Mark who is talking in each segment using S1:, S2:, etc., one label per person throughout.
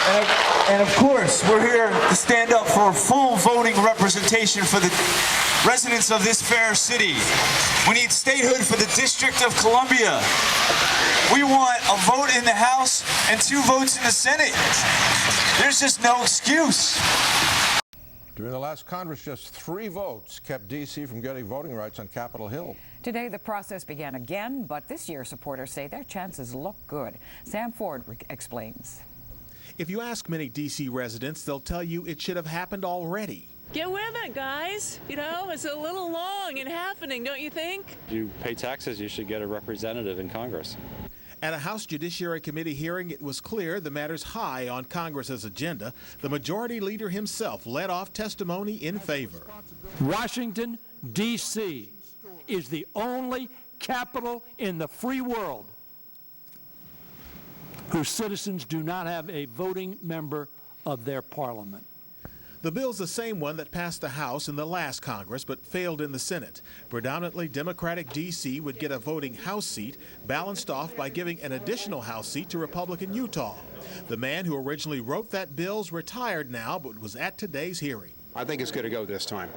S1: And of course, we're here to stand up for full voting representation for the residents of this fair city. We need statehood for the District of Columbia. We want a vote in the House and 2 votes in the Senate. There's just no excuse.
S2: During the last Congress, just 3 votes kept D.C. from getting voting rights on Capitol Hill.
S3: Today, the process began again, but this year supporters say their chances look good. Sam Ford explains.
S4: If you ask many D.C. residents, they'll tell you it should have happened already.
S5: Get with it, guys. You know, it's a little long and happening, don't you think?
S6: You pay taxes, you should get a representative in Congress.
S4: At a House Judiciary Committee hearing, it was clear the matter's high on Congress's agenda. The majority leader himself led off testimony in favor.
S7: Washington, D.C. is the only capital in the free world whose citizens do not have a voting member of their parliament.
S4: The bill's the same one that passed the House in the last Congress but failed in the Senate. Predominantly Democratic D.C. would get a voting House seat, balanced off by giving an additional House seat to Republican Utah. The man who originally wrote that bill's retired now but was at today's hearing.
S8: I think it's going to go this time.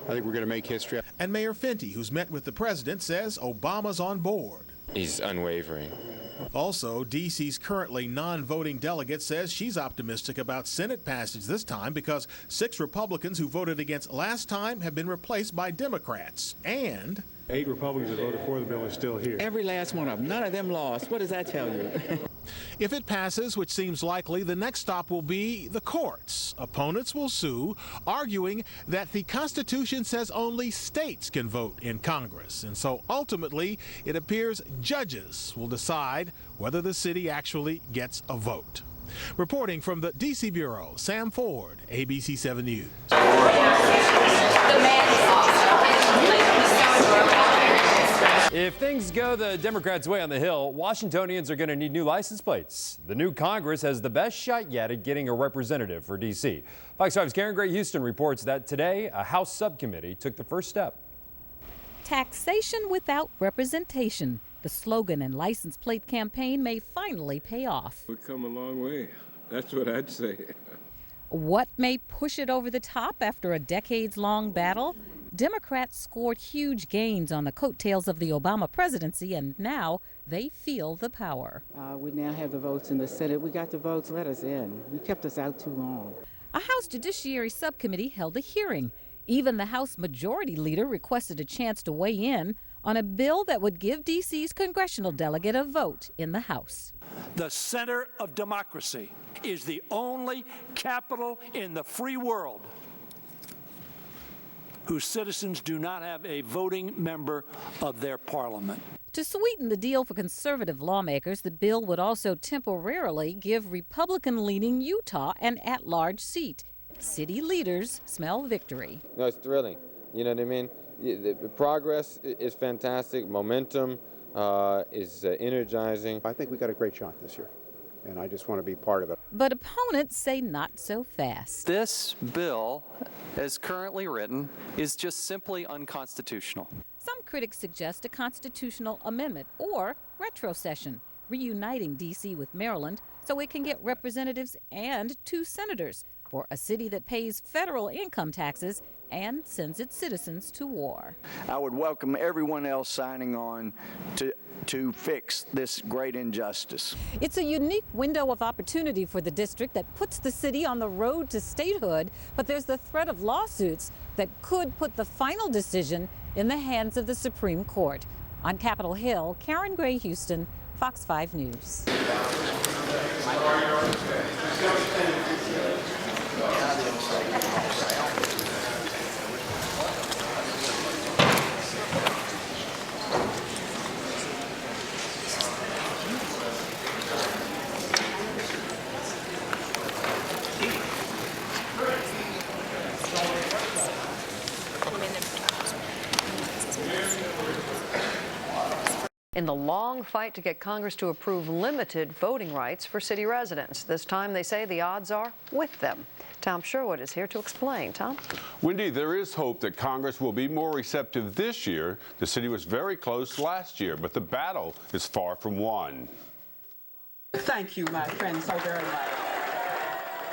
S8: I think we're going to make history.
S4: And Mayor Fenty, who's met with the president, says Obama's on board.
S9: He's unwavering.
S4: Also, D.C.'s currently non-voting delegate says she's optimistic about Senate passage this time because 6 Republicans who voted against last time have been replaced by Democrats. And
S10: 8 Republicans that voted for the bill are still here.
S11: Every last one of them. None of them lost. What does that tell you?
S4: If it passes, which seems likely, the next stop will be the courts. Opponents will sue, arguing that the Constitution says only states can vote in Congress. And so ultimately, it appears judges will decide whether the city actually gets a vote. Reporting from the D.C. Bureau, Sam Ford, ABC 7 News.
S12: If things go the Democrats' way on the Hill, Washingtonians are going to need new license plates. The new Congress has the best shot yet at getting a representative for D.C. Fox 5's Karen Gray Houston reports that today a House subcommittee took the first step.
S13: Taxation without representation. The slogan and license plate campaign may finally pay off.
S10: We've come a long way. That's what I'd say.
S13: What may push it over the top after a decades-long battle? Democrats scored huge gains on the coattails of the Obama presidency, and now they feel the power.
S11: We now have the votes in the Senate. We got the votes. Let us in. You kept us out too long.
S13: A House Judiciary Subcommittee held a hearing. Even the House Majority Leader requested a chance to weigh in on a bill that would give D.C.'s congressional delegate a vote in the House.
S7: The center of democracy is the only capital in the free world whose citizens do not have a voting member of their parliament.
S13: To sweeten the deal for conservative lawmakers, the bill would also temporarily give Republican-leaning Utah an at-large seat. City leaders smell victory.
S9: No, it's thrilling. You know what I mean? The progress is fantastic. Momentum is energizing.
S8: I think we got a great shot this year, and I just want to be part of it.
S13: But opponents say not so fast.
S6: This bill, as currently written, is just simply unconstitutional.
S13: Some critics suggest a constitutional amendment or retrocession, reuniting D.C. with Maryland so it can get representatives and 2 senators for a city that pays federal income taxes and sends its citizens to war.
S14: I would welcome everyone else signing on to fix this great injustice.
S13: It's a unique window of opportunity for the district that puts the city on the road to statehood, but there's the threat of lawsuits that could put the final decision in the hands of the Supreme Court. On Capitol Hill, Karen Gray Houston, Fox 5 News.
S15: In the long fight to get Congress to approve limited voting rights for city residents. This time they say the odds are with them. Tom Sherwood is here to explain. Tom?
S16: Wendy, there is hope that Congress will be more receptive this year. The city was very close last year, but the battle is far from won.
S11: Thank you, my friend, so very much.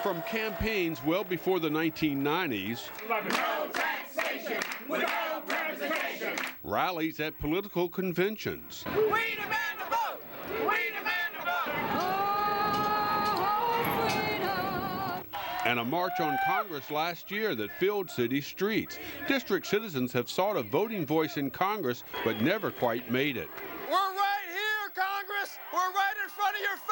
S16: From campaigns well before the 1990s,
S17: No taxation without representation.
S16: Rallies at political conventions,
S17: We demand a vote. We demand a vote.
S16: and a march on Congress last year that filled city streets. District citizens have sought a voting voice in Congress, but never quite made it.
S17: We're right here, Congress. We're right in front of your face.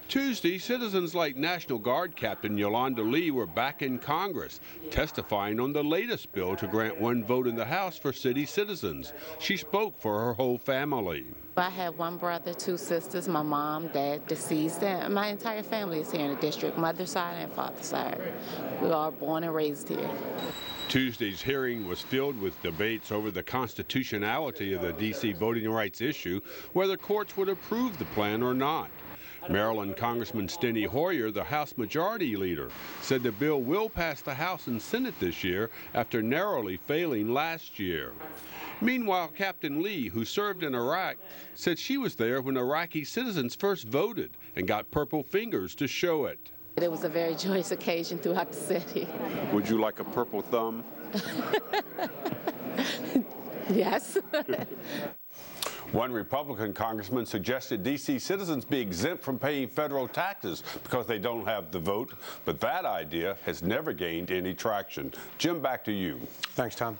S16: Tuesday, citizens like National Guard Captain Yolanda Lee were back in Congress, testifying on the latest bill to grant one vote in the House for city citizens. She spoke for her whole family.
S18: I have one brother, two sisters, my mom, dad, deceased, and my entire family is here in the district, mother's side and father's side. We were all born and raised here.
S16: Tuesday's hearing was filled with debates over the constitutionality of the D.C. voting rights issue, whether courts would approve the plan or not. Maryland Congressman Steny Hoyer, the House Majority Leader, said the bill will pass the House and Senate this year after narrowly failing last year. Meanwhile, Captain Lee, who served in Iraq, said she was there when Iraqi citizens first voted and got purple fingers to show it.
S18: It was a very joyous occasion throughout the city.
S16: Would you like a purple thumb?
S18: Yes.
S16: One Republican congressman suggested D.C. citizens be exempt from paying federal taxes because they don't have the vote, but that idea has never gained any traction. Jim, back to you.
S2: Thanks, Tom.